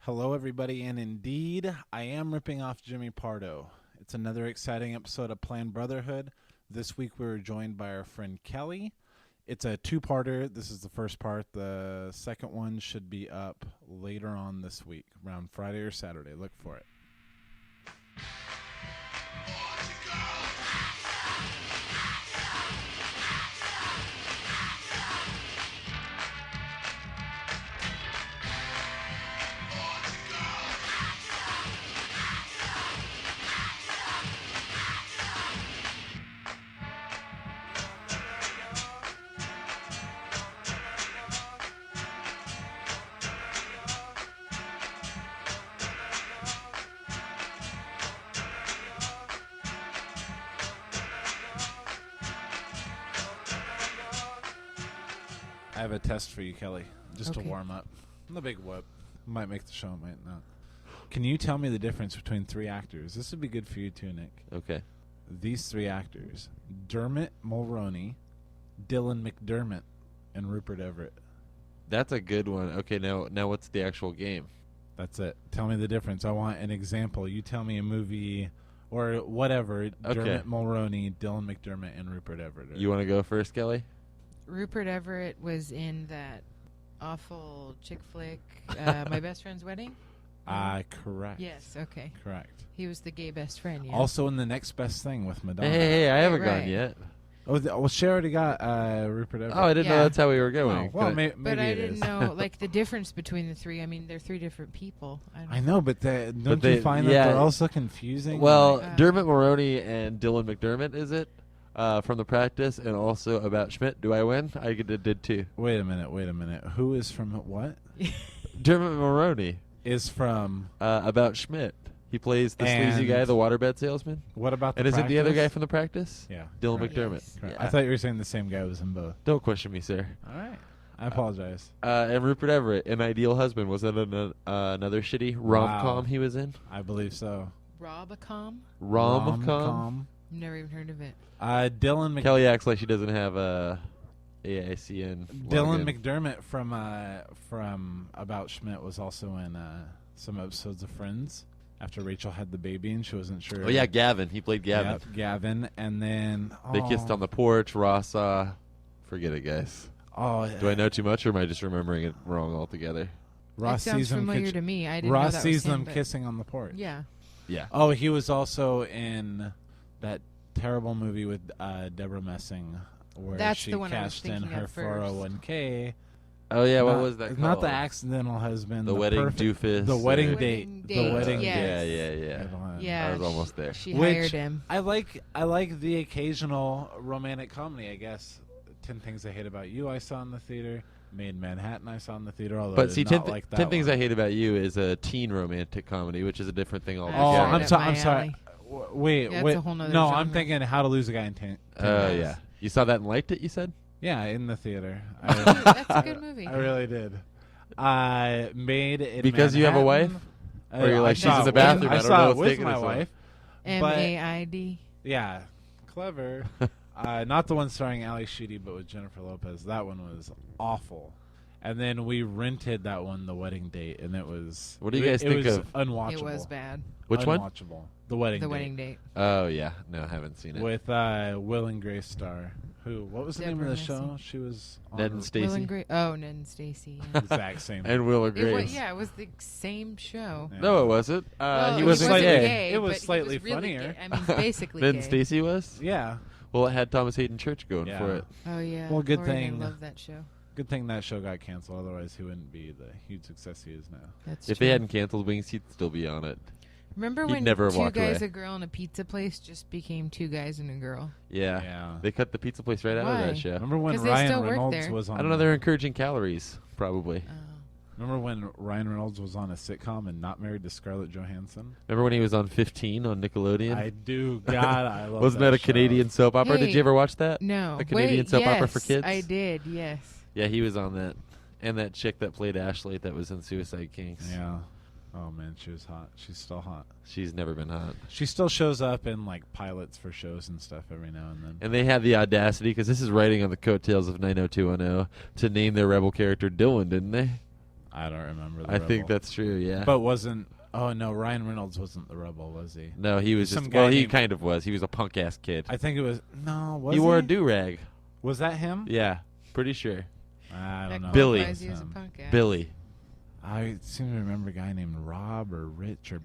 Hello, everybody, and indeed, I am ripping off Jimmy Pardo. It's another exciting episode of Planned Brotherhood. This week, we were joined by our friend Kelly. It's a two-parter. This is the first part. The second one should be up later on this week, around Friday or Saturday. Look for it. I have a test for you, Kelly, just to warm up. The big whoop. Might make the show, might not. Can you tell me the difference between three actors? This would be good for you too, Nick. Okay. These three actors: Dermot Mulroney, Dylan McDermott, and Rupert Everett. That's a good one. Okay, now what's the actual game? That's it. Tell me the difference. I want an example. You tell me a movie or whatever. Okay. Dermot Mulroney, Dylan McDermott, and Rupert Everett. You want to go first, Kelly? Rupert Everett was in that awful chick flick, My Best Friend's Wedding? Correct. Yes, okay. Correct. He was the gay best friend, yeah. Also in The Next Best Thing with Madonna. Hey, I haven't Right. gone yet. Well, she already got Rupert Everett. Oh, I didn't know Yeah. that's how we were going. Oh, well, maybe but I it didn't is. know, like, the difference between the three. I mean, they're three different people. I know, but don't they- you find that yeah. they're all so confusing? Well, Like- Dermot Mulroney and Dylan McDermott, is it? From The Practice, and also About Schmidt. Do I win? I did too. Wait a minute. Who is from what? Dermot Mulroney Is from About Schmidt. He plays the sleazy And- guy, the waterbed salesman. what about? And the is it the other guy Practice? from The Practice? Yeah, Dylan correct. McDermott. Yes. Correct. Yeah. I thought you were saying the same guy was in both. Don't question me, sir. All right, I apologize. And Rupert Everett, An Ideal Husband. Was that another shitty rom-com he was in? I believe so. Robacom? Rom-com? Never even heard of it. Dylan Kelly acts like she doesn't have AICN. Dylan login. McDermott from About Schmidt was also in some episodes of Friends after Rachel had the baby and she wasn't sure. Oh, yeah, Gavin. He played Gavin. Yep, Gavin, and then They kissed on the porch. Ross forget it, guys. Oh, Do I know too much, or am I just remembering it wrong altogether? Ross It sounds sees them. familiar to me. I didn't know Ross that sees was him, them but- kissing on the porch. Yeah. Yeah. Oh, he was also in that terrible movie with Deborah Messing, where That's she the one I was cashed in thinking her of first. 401k. Oh, yeah, what Not- was that called? Not the accidental husband. The wedding perfect- doofus. The wedding or- date. Wedding The date, wedding yes. date. Yeah. Yeah. I was almost there. She Which- hired him. I like the occasional romantic comedy, I guess. 10 Things I Hate About You I saw in the theater. Made in Manhattan I saw in the theater. Although I But did see, not like that 10 Things one. I Hate About You is a teen romantic comedy, which is a different thing Oh, altogether. Oh, right I'm up sorry. my I'm sorry. alley. Wait, That's wait. a whole nother no, I'm genre. thinking How to Lose a Guy in 10. Oh, Yes. yeah. You saw that and liked it, you said? Yeah, in the theater. That's a good movie. I really did. I made it Because you have a wife? Or you're like, I she's saw in the it with- bathroom, I I don't saw know it what's with taking my us so long. wife. MAID. Yeah, clever. Not the one starring Ali Sheedy, but with Jennifer Lopez. That one was awful. And then we rented that one, The Wedding Date, and it was. What do you guys think was of- Unwatchable. It was bad. Which one? Unwatchable. The Wedding The Date. Wedding Date. Oh, yeah. No, I haven't seen it. With Will and Grace Star. Who? What was the name of Deborah the show? Messing. She was on Ned and Will Stacey. and Ned and Stacy. Yeah. exact same. And Will and It Grace. was, yeah, it was the same show. Yeah. No, it wasn't. Well, he was wasn't slightly gay. It was but he slightly really funnier. gay. I mean, basically Then gay. Stacey was? Yeah. Well, it had Thomas Hayden Church going Yeah. for it. Oh, yeah. Well, good Lori and I thing- love that show. Good thing that show got canceled. Otherwise, he wouldn't be the huge success he is now. That's If true. they hadn't canceled Wings, he'd still be on it. Remember he'd when never have two walked guys, away. a girl, and a pizza place just became two guys and a girl? Yeah. Yeah. They cut the pizza place right out of Why? that show. Remember when 'Cause they Ryan still work Reynolds there. was on? I don't know. They're encouraging calories, probably. Oh. Remember when Ryan Reynolds was on a sitcom and not married to Scarlett Johansson? Remember when he was on 15 on Nickelodeon? I do. God, I love. Wasn't that a show. Canadian soap opera? Did Hey, you ever watch that? No. A Canadian Wait, soap yes, opera for kids? I did, yes. Yeah, he was on that. And that chick that played Ashley that was in Suicide Kings. Yeah. Oh man, she was hot. She's still hot. She's never been hot. She still shows up in like pilots for shows and stuff every now and then. And they had the audacity, because this is writing on the coattails of 90210, to name their rebel character Dylan, didn't they? I don't remember. The I think rebel. that's true. Yeah. But wasn't. Oh no, Ryan Reynolds wasn't the rebel, was he? No, he was Some just. guy Well, he named- kind of was. He was a punk ass kid. I think it was. No, was he he? wore a do rag. Was that him? Yeah, pretty sure. I don't know. Billy. He was a punk ass. Billy. I seem to remember a guy named Rob or Rich or.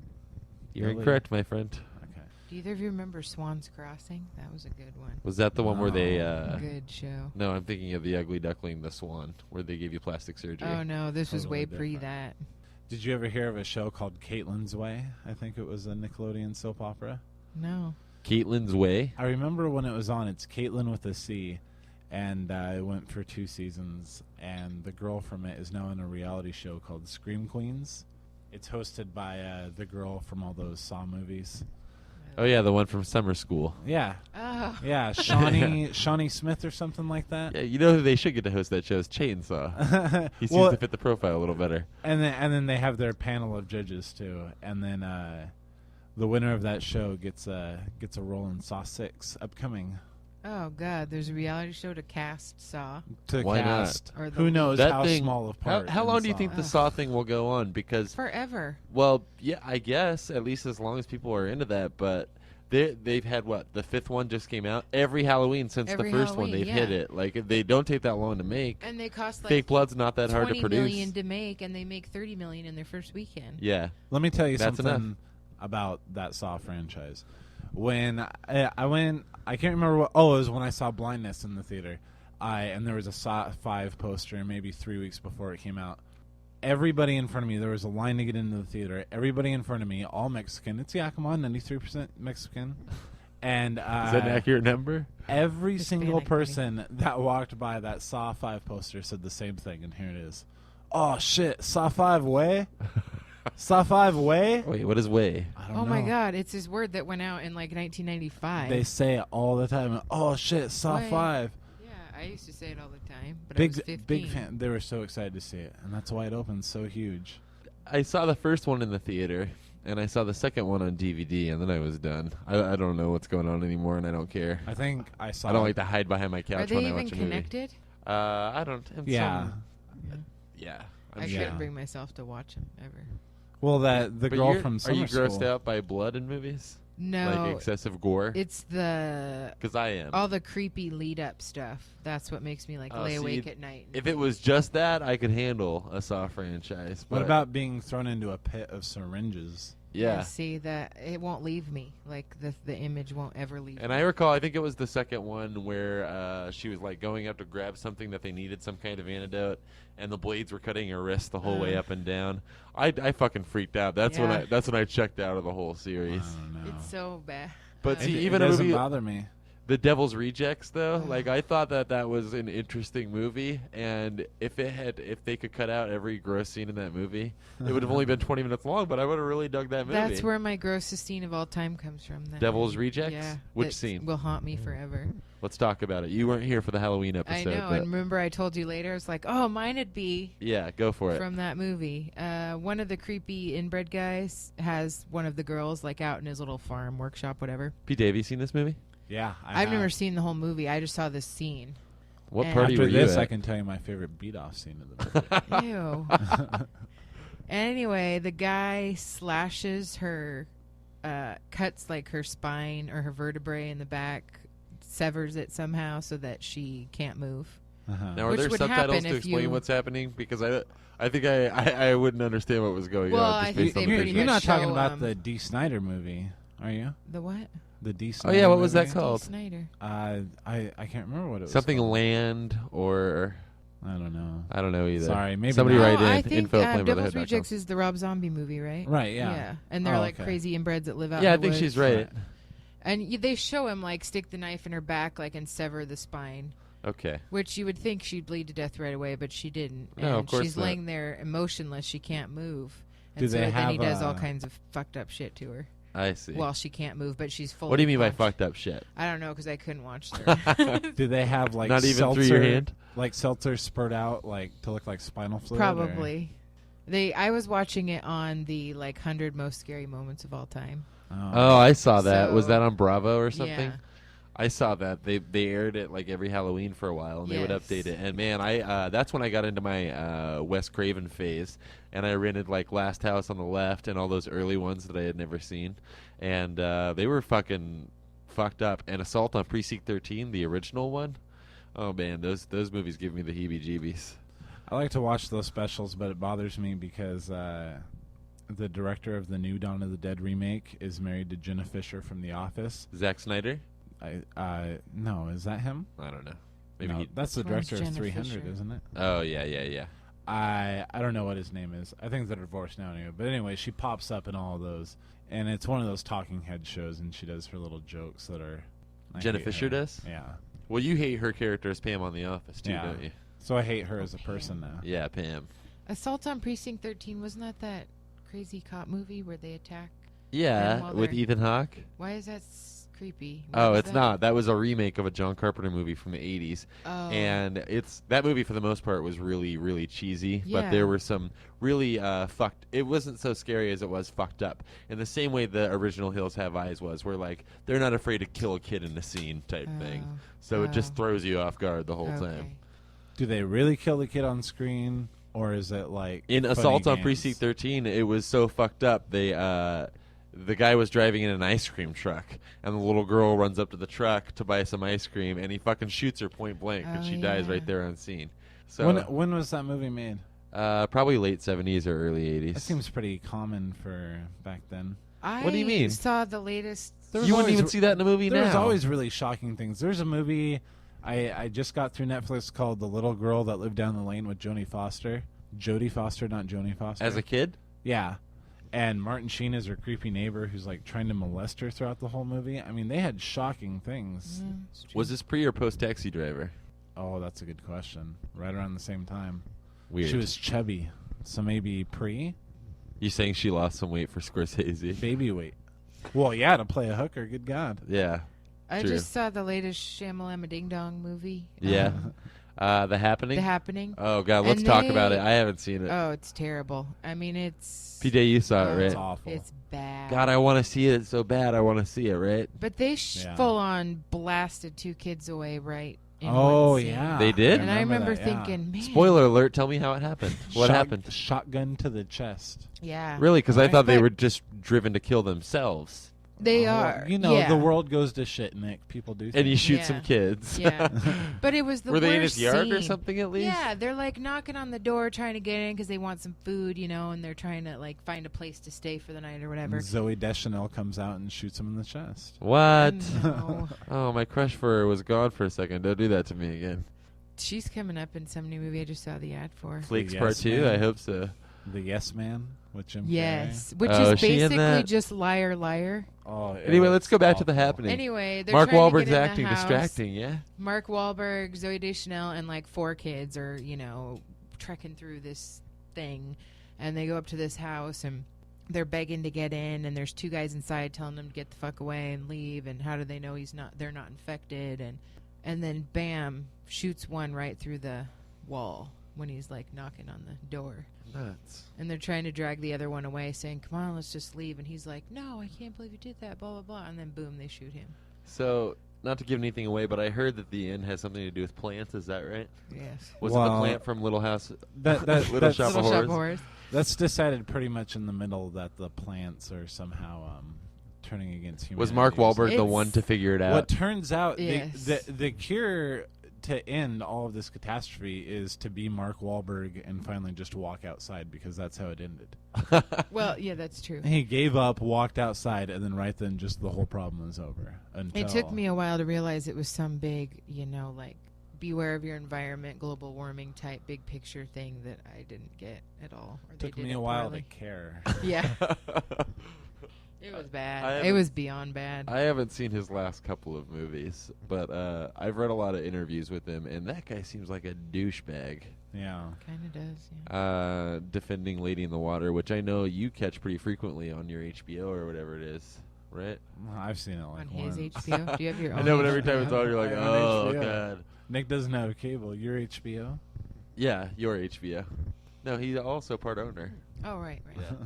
You're Billy. incorrect, my friend. Okay. Do either of you remember Swan's Crossing? That was a good one. Was that the one where they? Good show. No, I'm thinking of the Ugly Duckling, the Swan, where they gave you plastic surgery. Oh no, this was Totally way pre different. that. Did you ever hear of a show called Caitlin's Way? I think it was a Nickelodeon soap opera. No. Caitlin's Way. I remember when it was on. It's Caitlin with a C, and it went for 2 seasons. And the girl from it is now in a reality show called Scream Queens. It's hosted by the girl from all those Saw movies. Oh yeah, the one from summer school. Yeah, Oh. yeah, Shawnee Smith or something like that. Yeah, you know who they should get to host that show is Chainsaw. He seems Well, to fit the profile a little better. and then they have their panel of judges too, and then the winner of that show gets a role in Saw 6 upcoming. Oh God, there's a reality show to cast Saw. To Why not? cast, Or the who knows That how thing- small of part. How in long do you Saw. think the Ugh. Saw thing will go on? Because, Forever. well, yeah, I guess at least as long as people are into that. But they've had what, the 5th one just came out. Every Halloween since Every the first one, Halloween, they've hit yeah. it. Like they don't take that long to make. And they cost like Fake Blood's not that hard to 20 produce. million to make, and they make 30 million in their first weekend. Yeah, Let me tell you That's something enough. about that Saw franchise. When I went, I can't remember what. Oh, it was when I saw Blindness in the theater. And there was a Saw 5 poster, maybe 3 weeks before it came out. Everybody in front of me, there was a line to get into the theater. Everybody in front of me, all Mexican. It's Yakima, 93% Mexican. And is that an accurate number? every Hispanic, single buddy. person that walked by that Saw 5 poster said the same thing, and here it is. Oh shit, Saw 5 way? Saw 5 way? Wait, what is way? I don't Oh know. my God, it's his word that went out in like 1995. They say it all the time. Oh shit, Saw Way. 5. Yeah, I used to say it all the time, but I was 15. Big fan. They were so excited to see it, and that's why it opened so huge. I saw the first one in the theater, and I saw the second one on DVD, and then I was done. I don't know what's going on anymore, and I don't care. I think I saw. I don't like to hide behind my couch Are they when I even watch a movie. connected? I don't. in Yeah. some- yeah. I'm I sure. couldn't bring myself to watch them ever. Well, that the But girl you're- from Are summer you grossed school. out by blood in movies? No, Like excessive gore? it's the Because I am. all the creepy lead up stuff. That's what makes me like Oh, lay see, awake at night. If it was just that, I could handle a Saw franchise. What but about being thrown into a pit of syringes? Yeah. see that it won't leave me. Like the image won't ever leave. And me. I recall, I think it was the second one where she was like going up to grab something that they needed, some kind of antidote, and the blades were cutting her wrist the whole way up and down. I fucking freaked out. That's Yeah. when I checked out of the whole I series. don't know. It's so bad. But It- see, it even a doesn't movie, bother me. The Devil's Rejects, though, like I thought that was an interesting movie, and if they could cut out every gross scene in that movie, it would have only been 20 minutes long. But I would have really dug that movie. That's where my grossest scene of all time comes from. Then. Devil's Rejects? Yeah. Which that scene? will haunt me forever. Let's talk about it. You weren't here for the Halloween I episode. know. but And remember, I told you later. I was like, "Oh, mine'd be yeah, go for it. from that movie." One of the creepy inbred guys has one of the girls like out in his little farm workshop, whatever. Pete, have you seen this movie? Yeah, I've never seen the whole movie. I just saw this scene. What And- party After were you this, at? I can tell you my favorite beat-off scene of the movie. Ew. Anyway, the guy slashes her, cuts like her spine or her vertebrae in the back, severs it somehow so that she can't move. Uh-huh. Now, are Which there would subtitles happen to if explain you- what's happening? Because I think I wouldn't understand what was going Well, on. I Just think based on they the pretty You're visuals. much not talking show, about the D. Snyder movie, are you? The what? The D. Oh Snyder yeah, what was that movie? called? Snyder. I can't remember what it was. Something called. Land or I don't know. I don't know either. Sorry, maybe somebody not. write I in think info at Devil's plainbrotherhood.com. Rejects is the Rob Zombie movie, right? Right, yeah. And they're Oh, like okay. crazy inbreds that live out Yeah, I in the think woods. she's right. And they show him like stick the knife in her back like and sever the spine. Okay. Which you would think she'd bleed to death right away, but she didn't. No, and of course she's not. laying there emotionless. She can't move. And Do so they then he have, does all kinds of fucked up shit to her. I see. Well, she can't move, but she's fully What do you mean by conscious. fucked up shit? I don't know because I couldn't watch her. Do they have like Not even seltzer, through your hand? like seltzer spurt out like to look like spinal fluid? Probably. I was watching it on the like 100 most scary moments of all time. Or? Oh, I saw that. Was So- that on Bravo or something? Yeah. I saw that they aired it like every Halloween for a while, and they would Yes. update it. And man, I that's when I got into my Wes Craven phase, and I rented like Last House on the Left and all those early ones that I had never seen, and they were fucking fucked up. And Assault on Precinct 13, the original one, oh man, those movies give me the heebie-jeebies. I like to watch those specials, but it bothers me because the director of the new Dawn of the Dead remake is married to Jenna Fisher from The Office. Zack Snyder? No, is that him? I don't know. Maybe No, he. that's the Which one's director of Jenna 300, Fisher? isn't it? Oh yeah. I don't know what his name is. I think they're divorced now anyway. But anyway, she pops up in all of those, and it's one of those talking head shows, and she does her little jokes that are. I Jenna hate Fisher her. does? Yeah. Well, you hate her character as Pam on The Office too, Yeah. don't you? So I hate her as a person now. Yeah, Pam. Assault on Precinct 13, wasn't that crazy cop movie where they attack? Yeah, And while with they're- Ethan Hawke. Why is that creepy? What Oh, is it's that? not. That was a remake of a John Carpenter movie from the 80s. Oh. And that movie for the most part was really, really cheesy. But Yeah. there were some really fucked. It wasn't so scary as it was fucked up. In the same way the original Hills Have Eyes was, where like they're not afraid to kill a kid in a scene type thing. Oh. So it Oh. just throws you off guard the whole time. Okay. Do they really kill the kid on screen, or is it like In funny Assault on games? Precinct 13, it was so fucked up. The guy was driving in an ice cream truck, and the little girl runs up to the truck to buy some ice cream, and he fucking shoots her point blank, and Oh, she dies yeah. right there on scene. So When was that movie made? probably late 70s or early 80s. That seems pretty common for back then. What do you mean? I saw the latest. There was You wouldn't always- even see that in a movie There now. was always really shocking things. There's a movie I just got through Netflix called The Little Girl That Lived Down the Lane with Jodie Foster. Jodie Foster, not Joni Foster. As a kid? Yeah. And Martin Sheen is her creepy neighbor who's like trying to molest her throughout the whole movie. I mean, they had shocking things. It's true. Was this pre or post Taxi Driver? Oh, that's a good question. Right around the same time. Weird. She was chubby. So maybe pre? You saying she lost some weight for Scorsese? Baby weight. Well, yeah, to play a hooker. Good God. Yeah. I True. just saw the latest Shamalama Ding Dong movie. Yeah. The Happening? The Happening. Oh, God, let's And talk they- about it. I haven't seen it. Oh, it's terrible. I mean, it's PJ, you saw it, It's right? awful. it's bad. God, I want to see it so bad. I want to see it, right? But they Yeah. full on blasted 2 kids away, right? in Oh, one scene. yeah. They did? And I remember that, yeah. thinking, man. Spoiler alert, tell me how it happened. What happened? Shotgun to the chest. Yeah. Really? Because I Right. thought they But- were just driven to kill themselves. They Oh, are. You know, yeah. the world goes to shit, Nick. People do things. And you shoot Yeah. some kids. Yeah. But it was the Were worst they in his yard or scene. something at least? Yeah, they're like knocking on the door trying to get in because they want some food, you know, and they're trying to like find a place to stay for the night or whatever. And Zoe Deschanel comes out and shoots him in the chest. What? No. Oh, my crush for her was gone for a second. Don't do that to me again. She's coming up in some new movie. I just saw the ad for. Flakes Yes Part 2? Man. I hope so. The Yes Man with Jim Yes, which Oh, is is she in basically that? just liar, liar. Carrey. Oh, Anyway, let's go back to The awful. Happening. Anyway, they're Mark trying to Wahlberg's get in the acting house. distracting, yeah? Mark Wahlberg, Zoe Deschanel, and like 4 kids are, you know, trekking through this thing, and they go up to this house and they're begging to get in, and there's 2 guys inside telling them to get the fuck away and leave. And how do they know they're not infected? And then bam, shoots one right through the wall when he's like knocking on the door. Nuts. And they're trying to drag the other one away, saying, "Come on, let's just leave." And he's like, "No, I can't believe you did that." Blah blah blah. And then boom, they shoot him. So, not to give anything away, but I heard that the end has something to do with plants. Is that right? Yes. Was it the Well, plant from Little House? That Little that's, Shop of Little Shop of Horrors? Horrors. that's decided pretty much in the middle that the plants are somehow turning against humanity. Was Mark Wahlberg the It's- one to figure it out? What turns out Yes. the cure to end all of this catastrophe is to be Mark Wahlberg and finally just walk outside, because that's how it ended. Well, yeah, that's true. He gave up, walked outside, and then right then just the whole problem was over. Until It took me a while to realize it was some big, you know, like beware of your environment, global warming type big picture thing that I didn't get at all. Or they took did me it a while poorly. to care. Yeah, it was I bad. haven't- It was beyond bad. I haven't seen his last couple of movies, but I've read a lot of interviews with him, and that guy seems like a douchebag. Yeah. Kind of does. Yeah. Defending Lady in the Water, which I know you catch pretty frequently on your HBO or whatever it is, right? Well, I've seen it like On his once. HBO, do you have your own? I know, but every time HBO? it's on, you're like, I own oh, HBO. God. Nick doesn't have cable. Your HBO? Yeah, your HBO. No, he's also part owner. Oh right, right. Yeah.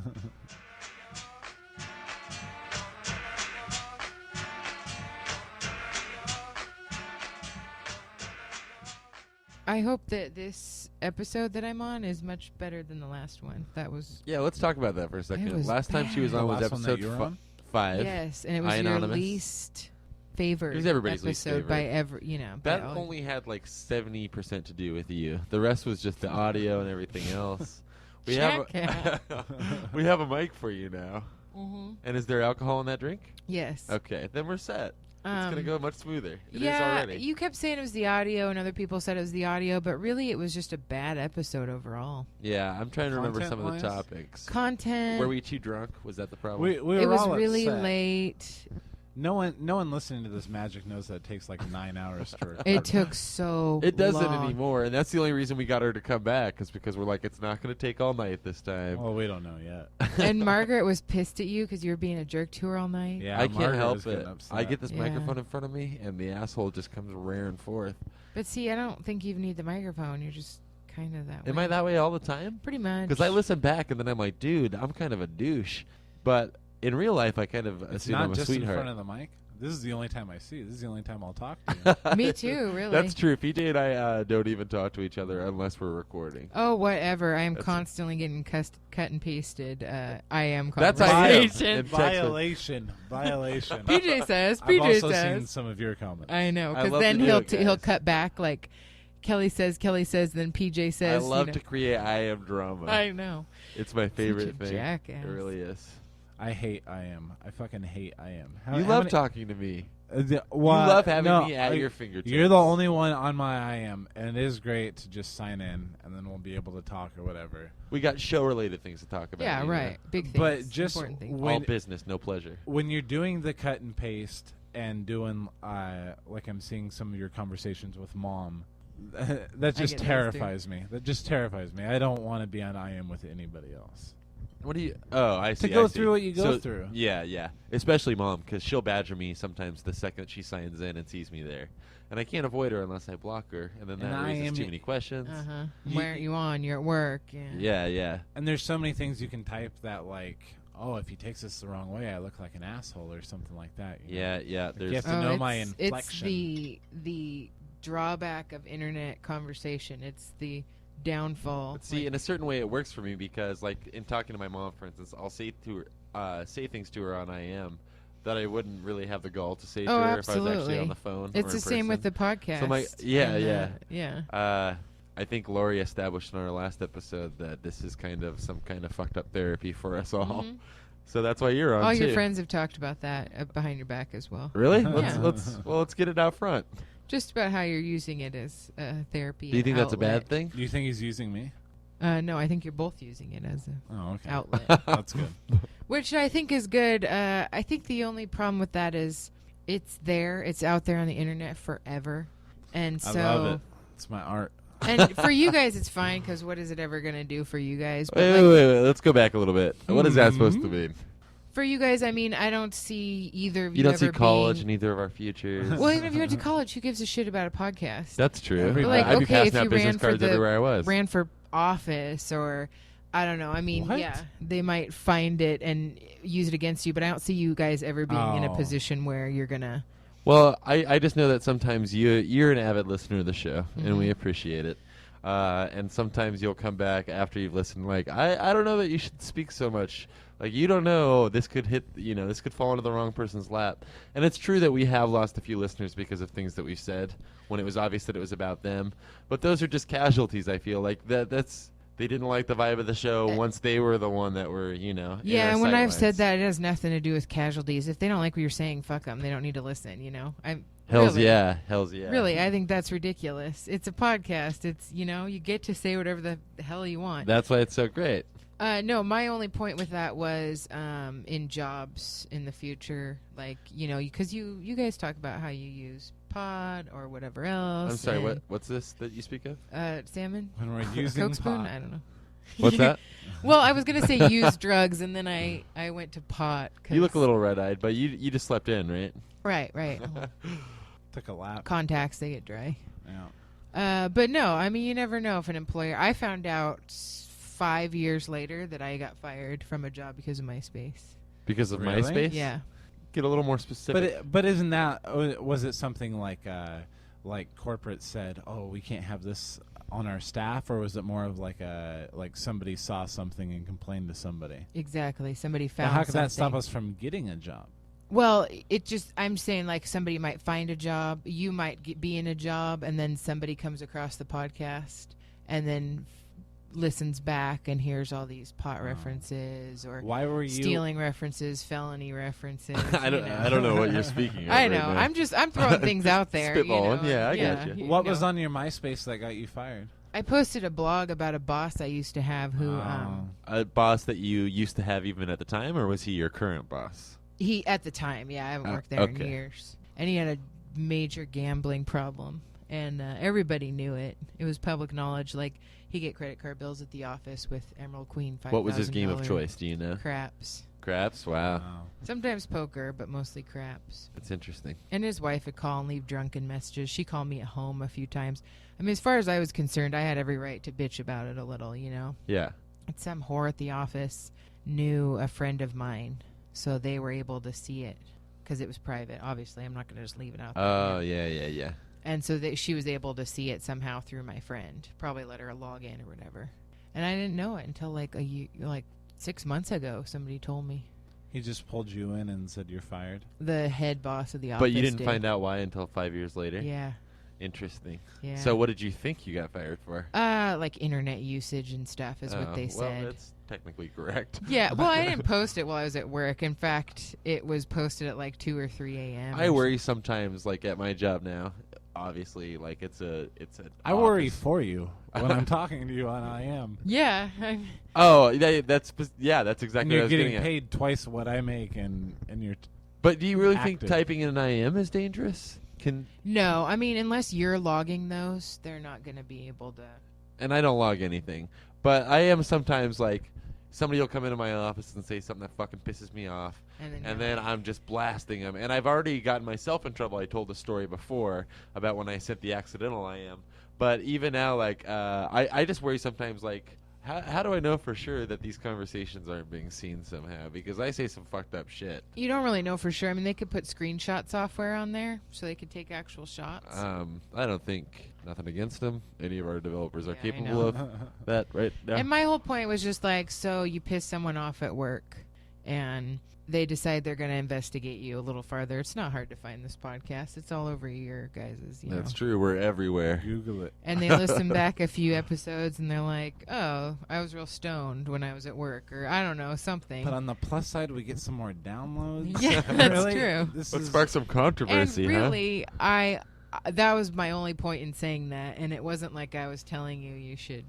I hope that this episode that I'm on is much better than the last one. That was Yeah, let's talk about that for a It second. was Last time she was bad. on The was last one that episode you were on? 5. yes, and it was your Anonymous. least favorite It was everybody's least episode by favorite. ever. by That all- only had like 70% to do with you. The rest was just the audio and everything else. We have Jackass. we have a mic for you now. Mhm. And is there alcohol in that drink? Yes. Okay, then we're set. It's gonna go much smoother. It is yeah, already. you kept saying it was the audio, and other people said it was the audio, but really it was just a bad episode overall. Yeah, I'm trying to remember some of the Content-wise? topics. Content. Were we too drunk? Was that the problem? We were it was all really upset. late. No one listening to this magic knows that it takes like 9 hours to record. It took so It doesn't long. anymore, and that's the only reason we got her to come back, is because we're like, it's not going to take all night this time. Well, we don't know yet. And Margaret was pissed at you because you were being a jerk to her all night. Yeah, I can't Margaret help was it. getting upset. I get this Yeah. microphone in front of me, and the asshole just comes rearing forth. But see, I don't think you need the microphone. You're just kind of that way. Am I that way all the time? Pretty much. Because I listen back, and then I'm like, dude, I'm kind of a douche. But in real life, I kind of It's assume not I'm a just in sweetheart. front of the mic. This is the only time I see you. This is the only time I'll talk to you. Me too, really. That's true. PJ and I don't even talk to each other unless we're recording. Oh, whatever. I am That's- constantly getting cut and pasted. I am That's how I am. conversation. In text message. Violation. PJ says. I've PJ also seen says. some of your comments. I know, I because love then to do it, he'll guys. cut back like Kelly says, then PJ I says. love you to create I am drama. know. I know. It's my favorite Such a thing. jackass. It really is. I hate I am. I fucking hate I am. You love talking to me. You You love having me at your fingertips. You're the only one on my I am, and it is great to just sign in, and then we'll be able to talk or whatever. We got show-related things to talk about. Yeah, you know. right. Big things. But just important things. when- All business, no pleasure. When you're doing the cut and paste and doing like I'm seeing some of your conversations with Mom, that just get those, terrifies me. That just terrifies me. I don't want to be on I am with anybody else. What do you? Oh, I see. go I see. through what you go So- through. Yeah, yeah. Especially Mom, because she'll badger me sometimes the second she signs in and sees me there, and I can't avoid her unless I block her, and then And that I raises am- too many questions. Uh-huh. You- Why aren't you on? You're at work. Yeah. Yeah, yeah. And there's so many things you can type that like, oh, if he takes this the wrong way, I look like an asshole or something like that. you know? Yeah, yeah. You There's have to know my it's inflection. the drawback of internet conversation. It's the downfall. But see, in a certain way, it works for me because, like, in talking to my mom, for instance, I'll say to her, say things to her on IM that I wouldn't really have the gall to say to Oh, her if I was actually absolutely. on the phone. It's or the in same with the person. podcast. So yeah, and, yeah. yeah. I think Lori established in our last episode that this is kind of some kind of fucked up therapy for us all. Mhm. So that's why you're on All too. your friends have talked about that behind your back as well. Really? Yeah. Let's get it out front. Just about how you're using it as therapy. Do you think that's a bad outlet. thing? Do you think he's using me? No, I think you're both using it as an Oh, okay. outlet, That's good. which I think is good. I think the only problem with that is it's there. It's out there on the internet forever, and so. I love it. It's my art. And for you guys, it's fine because what is it ever going to do for you guys? But Wait, like, wait, wait. Let's go back a little bit. What is that supposed to Mhm. mean? for you guys, I mean, I don't see either of you. You don't see ever college being, in either of our futures. Well, even if you went to college, who gives a shit about a podcast? That's true. But, like, I'd be okay, passing if out you business ran for cards the- everywhere I was. Ran for office or I don't know. I mean, What? yeah, they might find it and use it against you, but I don't see you guys ever being in a Oh. position where you're gonna. Well, I just know that sometimes you're an avid listener of the show, and we Mhm. appreciate it. And sometimes you'll come back after you've listened, like, I don't know that you should speak so much. Like, you don't know, this could hit, this could fall into the wrong person's lap. And it's true that we have lost a few listeners because of things that we said when it was obvious that it was about them. But those are just casualties, I feel. Like, they didn't like the vibe of the show once they were the one that were, in Yeah, our and when I've said sightlines. that, it has nothing to do with casualties. If they don't like what you're saying, fuck them. They don't need to listen. I'm Hells really, yeah, hells yeah. Really, I think that's ridiculous. It's a podcast. It's you get to say whatever the hell you want. That's why it's so great. No, my only point with that was in jobs in the future, like because you guys talk about how you use pod or whatever else. I'm sorry, and, what's this that you speak of? salmon, When we're using Coke spoon. pot. I don't know. What's that? Well, I was gonna say use drugs, and then I went to pot. You look a 'cause- little red-eyed, but you just slept in, right? right. Took a lap. Contacts, they get dry. Yeah. But no, I mean, you never know if an employer. I found out 5 years later that I got fired from a job because of MySpace. Because of Really? MySpace? Yeah. Get a little more specific. But isn't that was it something like like corporate said, "Oh, we can't have this on our staff," or was it more of like somebody saw something and complained to somebody? Exactly. Somebody But found how could that stop something. us from getting a job? Well, I'm saying like somebody might find a job, you might be in a job, and then somebody comes across the podcast and then listens back and hears all these pot references or Why were you stealing references, felony references. I don't know what you're speaking of. I right know. now. I'm throwing things out there. Spitballing. Yeah, I yeah, gotcha. What was on your MySpace that got you fired? I posted a blog about a boss I used to have who A boss that you used to have even at the time, or was he your current boss? he at the time, yeah, I haven't worked there in okay. years. And he had a major gambling problem. And everybody knew it. It was public knowledge. Like, he'd get credit card bills at the office with Emerald Queen $5,000. What was his game of choice? Do you know? Craps. Craps? Wow. Sometimes poker, but mostly craps. That's interesting. And his wife would call and leave drunken messages. She called me at home a few times. I mean, as far as I was concerned, I had every right to bitch about it a little, you know? Yeah. And some whore at the office knew a friend of mine, so they were able to see it because it was private. Obviously, I'm not going to just leave it out there. Oh, yeah. And so she was able to see it somehow through my friend. Probably let her log in or whatever. And I didn't know it until like 6 months ago. Somebody told me. He just pulled you in and said you're fired. The head boss of the office. But you didn't did. find out why until 5 years later? Yeah. Interesting. Yeah. So what did you think you got fired for? Like internet usage and stuff is what they said. Well, that's technically correct. Yeah, well, I didn't post it while I was at work. In fact, it was posted at like 2 or 3 a.m. I worry sometimes, like at my job now. Obviously, like it's an I worry office. for you when I'm talking to you on IM. Yeah. Oh, that's exactly And what I you're was getting getting at. paid twice what I make, and you're But do you really think active. typing in an IM is dangerous? No, I mean, unless you're logging those, they're not going to be able to. And I don't log anything, but I am sometimes like somebody will come into my office and say something that fucking pisses me off, and then I'm just blasting them. And I've already gotten myself in trouble. I told the story before about when I sent the accidental IM, but even now, like I just worry sometimes, like. How do I know for sure that these conversations aren't being seen somehow? Because I say some fucked up shit. You don't really know for sure. I mean, they could put screenshot software on there so they could take actual shots. I don't think nothing against them. Any of our developers are Yeah, I capable know. of that, right? now. And my whole point was just like, so you piss someone off at work and they decide they're going to investigate you a little farther. It's not hard to find this podcast. It's all over your guys's, you That's know. true. We're everywhere. Google it. And they listen back a few episodes and they're like, oh, I was real stoned when I was at work, or I don't know, something. But on the plus side, we get some more downloads. Yeah, that's Really? true. This Let's is spark some And controversy, really, that was my only point in saying that, and it wasn't like I was telling you should.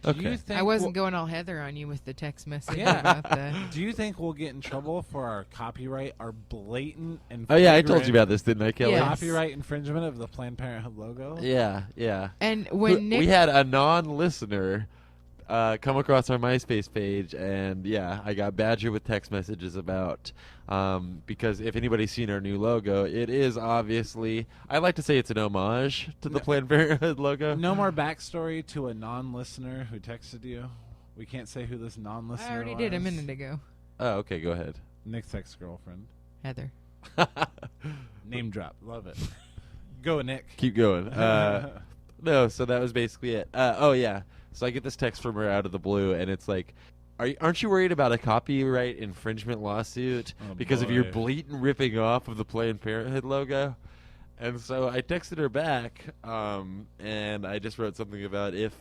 huh? Do you Okay. think I wasn't going all Heather on you with the text message Yeah. about the. Do you think we'll get in trouble for our copyright, our blatant and Oh yeah, I told you about this, didn't I, Kelly? Yes. copyright infringement of the Planned Parenthood logo? Yeah. And when Nick We had a non-listener come across our MySpace page, and yeah, I got badgered with text messages about because if anybody's seen our new logo, it is obviously, I like to say it's an homage to the Planned Parenthood logo. No more backstory to a non-listener who texted you. We can't say who this non-listener I already was. did a minute ago, Oh, okay, go ahead. Nick's ex-girlfriend. Heather. Name drop. Love it. Go, Nick. Keep going. No, so that was basically it. Oh yeah, so I get this text from her out of the blue, and it's like, aren't you worried about a copyright infringement lawsuit Oh, because of your boy. blatant ripping off of the Planned Parenthood logo? And so I texted her back, and I just wrote something about if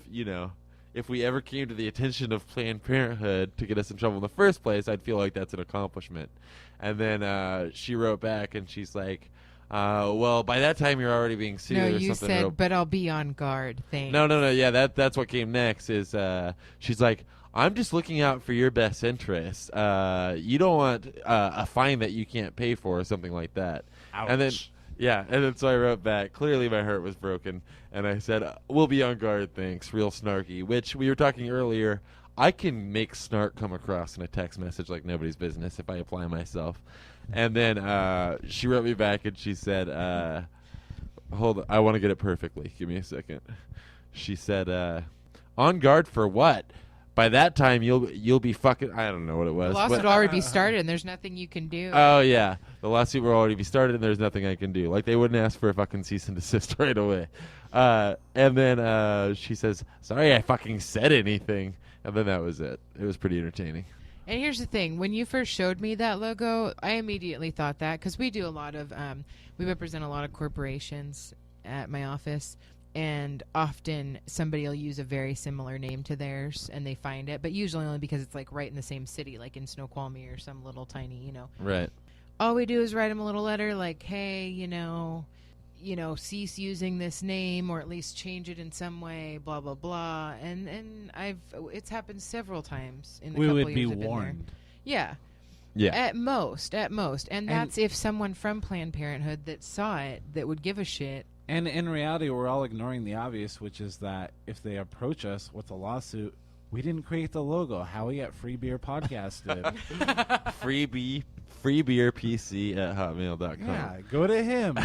we ever came to the attention of Planned Parenthood to get us in trouble in the first place, I'd feel like that's an accomplishment. And then she wrote back, and she's like, well, by that time you're already being sued No, or you something. said, but I'll be on guard. Thanks. No. Yeah, that's what came next. Is she's like, I'm just looking out for your best interest. You don't want a fine that you can't pay for or something like that. Ouch. And then so I wrote back. Clearly my heart was broken, and I said, we'll be on guard, thanks. Real snarky. Which we were talking earlier. I can make snark come across in a text message like nobody's business if I apply myself. And then she wrote me back, and she said, hold on, I want to get it perfectly. Give me a second. She said, on guard for what? by that time you'll be fucking. I don't know what it The was. lawsuit but- will already be started, and there's nothing you can do. Oh yeah, the lawsuit will already be started, and there's nothing I can do. Like they wouldn't ask for a fucking cease and desist right away. And then she says, "Sorry, I fucking said anything," and then that was it. It was pretty entertaining. And here's the thing: when you first showed me that logo, I immediately thought that because we do a lot of, we represent a lot of corporations at my office, and often somebody will use a very similar name to theirs, and they find it, but usually only because it's like right in the same city, like in Snoqualmie or some little tiny, Right. All we do is write them a little letter like, hey, cease using this name, or at least change it in some way, blah blah blah. And it's happened several times in the We couple would years be I've been there. warned. Yeah, Yeah. at most, and that's if someone from Planned Parenthood that saw it that would give a shit. And in reality, we're all ignoring the obvious, which is that if they approach us with a lawsuit, we didn't create the logo. Howie at Free Beer Podcast did. Free beer PC at hotmail.com. Yeah, go to him.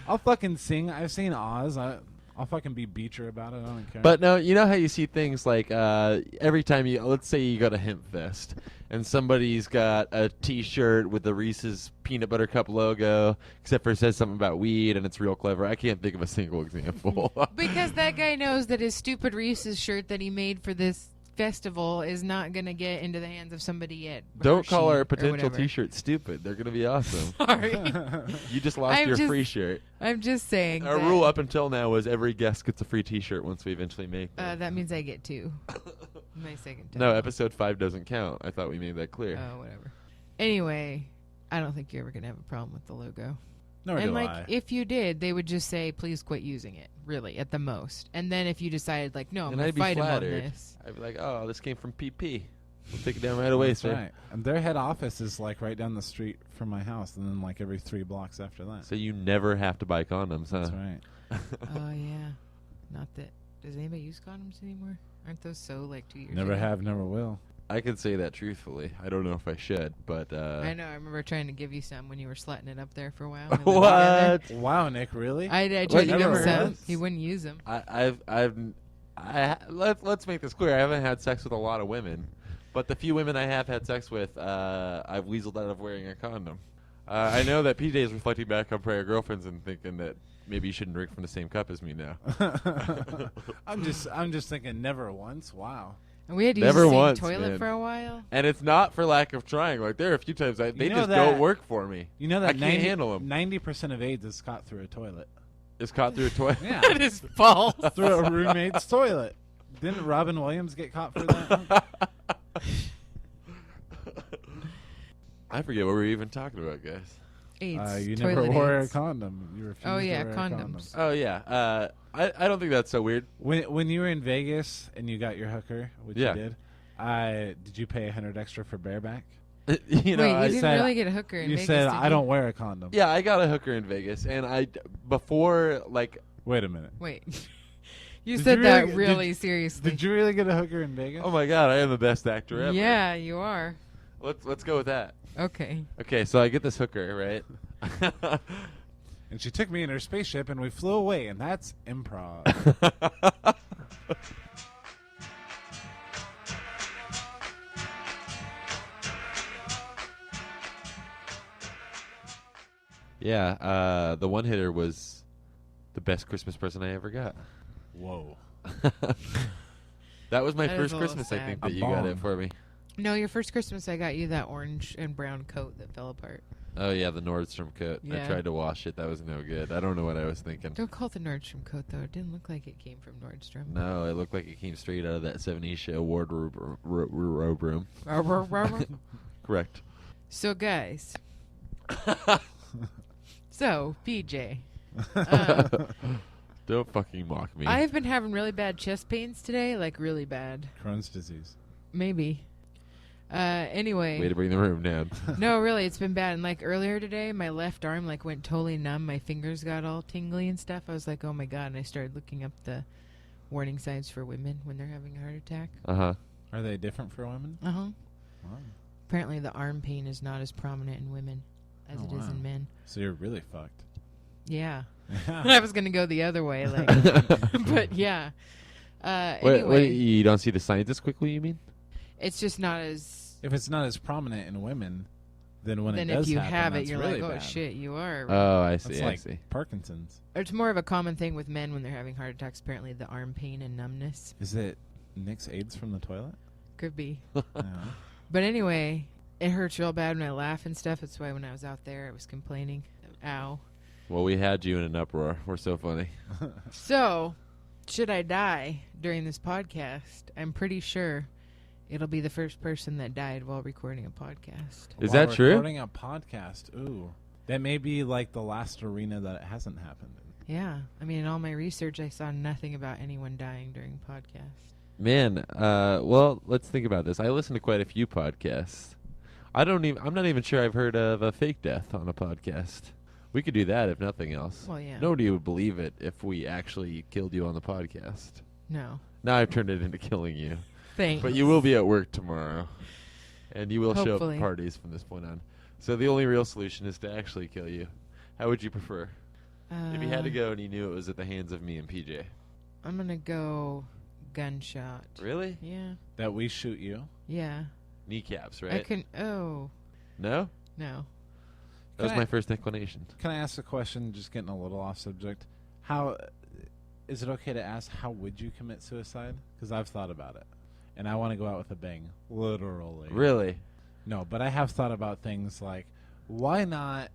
I'll fucking sing. I've seen Oz. I'll fucking be Beecher about it. I don't care. But no, you know how you see things like every time let's say you go to Hemp Fest and somebody's got a T-shirt with the Reese's Peanut Butter Cup logo, except for it says something about weed and it's real clever. I can't think of a single example. Because that guy knows that his stupid Reese's shirt that he made for this festival is not going to get into the hands of somebody at Don't call Hershey our or potential whatever. T-shirt stupid. They're going to be awesome. Sorry. You just lost I'm your just- free shirt. I'm just saying. Our that, rule up until now was every guest gets a free T-shirt once we eventually make them. that means I get two. My second time. No, episode 5 doesn't count. I thought we made that clear. Oh, whatever. Anyway, I don't think you're ever going to have a problem with the logo. Nor And do like, I. if you did, they would just say, "Please quit using it." Really, at the most. And then if you decided, like, "No, I'm And going I'd to be fight him on flattered. this," I'd be like, oh, this came from PP. We'll take it down right away, That's sir. right. And their head office is like right down the street from my house, and then like every 3 blocks after that. So you never have to buy condoms, huh? That's right. oh yeah, not that. Does anybody use condoms anymore? Aren't those so like 2 years? Never ago? have, never will. I can say that truthfully. I don't know if I should, but I know. I remember trying to give you some when you were slutting it up there for a while. We lived together. what? Wow, Nick, really? I tried What, to you give him never some. had? He wouldn't use them. Let's make this clear. I haven't had sex with a lot of women, but the few women I have had sex with, I've weaseled out of wearing a condom. I know that PJ is reflecting back on prior girlfriends and thinking that maybe you shouldn't drink from the same cup as me now. I'm just thinking never once. Wow. And we had to use Never the same once, toilet man. for a while. And it's not for lack of trying. Like there are a few times they know just that- don't work for me. You know that I can't handle 'em. 90% of AIDS is caught through a toilet. It's caught through a toilet. Yeah. That is false. Through a roommate's toilet. Didn't Robin Williams get caught for that? I forget what we were even talking about, guys. AIDS. You toilet never wore AIDS. a condom. You refused Oh, to yeah, wear a condoms. condom. Oh yeah. I don't think that's so weird. When you were in Vegas and you got your hooker, which Yeah. you did you pay $100 extra for bareback? You know, Wait, I you didn't said- really get a hooker in You Vegas, said did I you? don't wear a condom. yeah, I got a hooker in Vegas, and before like Wait a minute. Wait. You Did said you that really- really seriously. Did you really get a hooker in Vegas? oh my god, I am the best actor ever. Yeah, you are. Let's go with that. Okay. Okay, so I get this hooker, right? And she took me in her spaceship and we flew away, and that's improv. Yeah, the one hitter was the best Christmas present I ever got. Whoa. That was my That is first a little Christmas, I sad. think, A that you got bomb. it for me. No, your first Christmas I got you that orange and brown coat that fell apart. Oh yeah, the Nordstrom coat. I Yeah. tried to wash it. That was no good. I don't know what I was thinking. Don't call it the Nordstrom coat though. It didn't look like it came from Nordstrom. No, it looked like it came straight out of that 70s show wardrobe room. Correct. So guys. So PJ. Um, Don't fucking mock me. I've been having really bad chest pains today, like really bad. Crohn's disease. Maybe. Anyway. Way to bring the room down. No, really, it's been bad. And like earlier today, my left arm like went totally numb. My fingers got all tingly and stuff. I was like, oh my god! And I started looking up the warning signs for women when they're having a heart attack. Uh-huh. Are they different for women? Uh huh. Wow. Apparently, the arm pain is not as prominent in women as Oh, it is wow. in men. So you're really fucked. Yeah. I was gonna go the other way, like, but yeah. What, you don't see the signs as quickly, you mean? it's just not as. If it's not as prominent in women, then when it Then does if you happen, have it, that's you're really like, oh bad. shit, you are. Oh, I see. That's I like see. Parkinson's. It's more of a common thing with men when they're having heart attacks. Apparently, the arm pain and numbness Is it Nick's AIDS from the toilet? could be. No. But anyway, it hurts real bad when I laugh and stuff. That's why when I was out there, I was complaining. Ow. Well, we had you in an uproar. We're so funny. So, should I die during this podcast? I'm pretty sure it'll be the first person that died while recording a podcast. Is While that true? Recording a podcast. Ooh. That may be like the last arena that it hasn't happened in. Yeah. I mean, in all my research, I saw nothing about anyone dying during podcasts. Man, well, let's think about this. I listen to quite a few podcasts. I'm not even sure I've heard of a fake death on a podcast. We could do that if nothing else. Well, yeah. Nobody would believe it if we actually killed you on the podcast. No. Now I've turned it into killing you. Thanks. But you will be at work tomorrow. And you will show up Hopefully. at parties from this point on. So the only real solution is to actually kill you. How would you prefer? If you had to go and you knew it was at the hands of me and PJ. I'm going to go gunshot. Really? Yeah. That we shoot you. Yeah. Kneecaps, I right? can. Oh. No? No. That was Can I- my first inclination. Can I ask a question, just getting a little off subject? How is it okay to ask how would you commit suicide? Because I've thought about it. And I want to go out with a bang. Literally. Really? No, but I have thought about things like, why not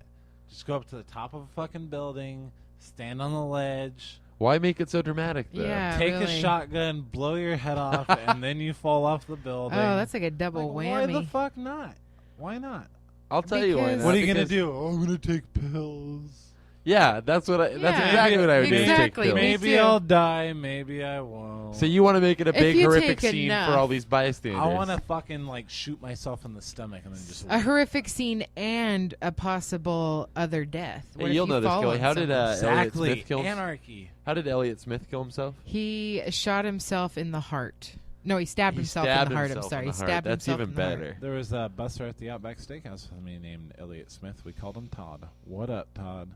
just go up to the top of a fucking building, stand on the ledge, Why make it so dramatic, though? Yeah. take a really. shotgun, blow your head off, and then you fall off the building? Oh, that's like a double Like, whammy. why the fuck not? Why not? I'll tell you why Because- not. What are you gonna because- do? Oh, I'm gonna take pills. Yeah, that's Yeah. exactly what I would do. is take Exactly. pills. Me Maybe too. I'll die. Maybe I won't. So you want to make it a If big you horrific take scene enough- for all these bystanders? I want to fucking like shoot myself in the stomach and then just. A horrific scene and a possible other death. What Hey, if you'll you know this, fall Kelly. on How did someone? Elliot exactly Smith kill himself? anarchy. How did Elliot Smith kill himself? He shot himself in the heart. No, he stabbed He himself stabbed in the heart. I'm himself sorry. in He the heart. stabbed That's himself even in the heart. better. There was a buster at the Outback Steakhouse with me named Elliot Smith. We called him Todd. What up, Todd?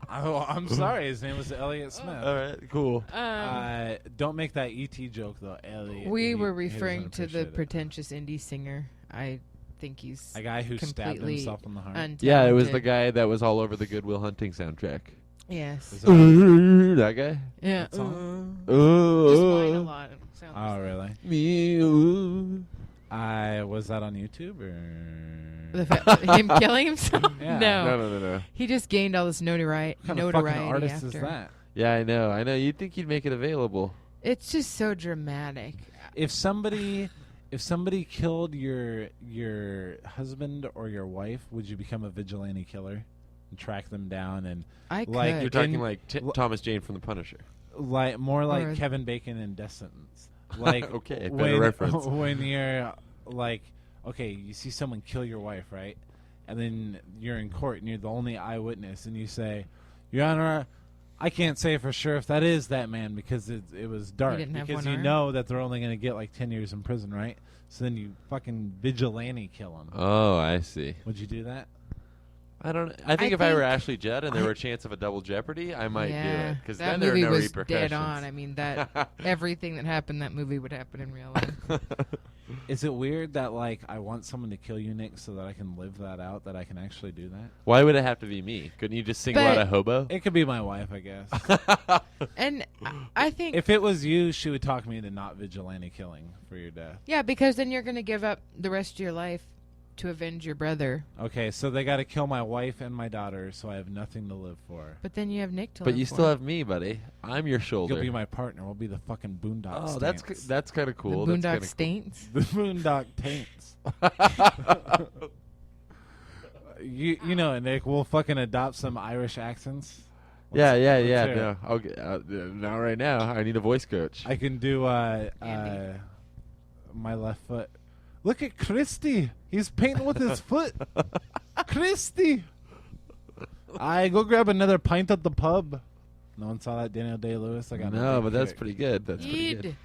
I'm sorry. His name was Elliot Smith. All right, cool. Don't make that ET joke though, Elliot. We He- were he doesn't referring to the appreciate it. pretentious indie singer. I think he's A guy who stabbed completely himself in the heart. untalented. Yeah, it was the guy that was all over the Good Will Hunting soundtrack. Yes. Was it- That guy? Yeah. What song? Just whine a Oh, lot. It sounds Oh, really? me. Ooh. Was that on YouTube or? him killing himself? Yeah. No. He just gained all this notoriety What kind of fucking notoriety artist after. is that? Yeah, I know. You'd think he'd make it available. It's just so dramatic. If somebody killed your husband or your wife, would you become a vigilante killer and track them down and I Like, could. You're talking In- like Thomas Jane from The Punisher. like more like Or- Kevin Bacon in Descendants? Like Okay, better when, reference. when you're like, okay, you see someone kill your wife, right? And then you're in court and you're the only eyewitness, and you say, Your Honor, I can't say for sure if that is that man because it was dark. didn't have Because one you arm? know that they're only going to get like 10 years in prison, right? So then you fucking vigilante kill him. Oh, I see. Would you do that? I don't. I think I if I were think- Ashley Judd and there were a chance of a double jeopardy, I might do yeah, it because that then there are movie no was repercussions. dead on. I mean, that everything that happened in that movie would happen in real life. Is it weird that like I want someone to kill you, Nick, so that I can live that out, that I can actually do that? Why would it have to be me? Couldn't you just single But- out a hobo? It could be my wife, I guess. And I think, If it was you, she would talk me into not vigilante killing for your death. yeah, because then you're going to give up the rest of your life to avenge your brother. Okay, so they got to kill my wife and my daughter, so I have nothing to live for. But then you have Nick to But live you for. still have me, buddy. I'm your shoulder. You'll be my partner. We'll be the fucking Boondock. oh, Taints. that's kind of cool. the That's Boondock kinda Taints. The Boondock Taints. cool. You know, Nick, we'll fucking adopt some Irish accents. yeah. let's hear it. No, I'll get, not right now. I need a voice coach. I can do Andy. my left foot. Look at Christy. He's painting with his foot. Christy. I go grab another pint at the pub. No one saw that Daniel Day-Lewis. I got no, big but that's kick. pretty good. That's pretty good. Eed.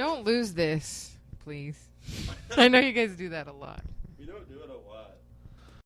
Don't lose this, please. I know you guys do that a lot. We don't do it a lot.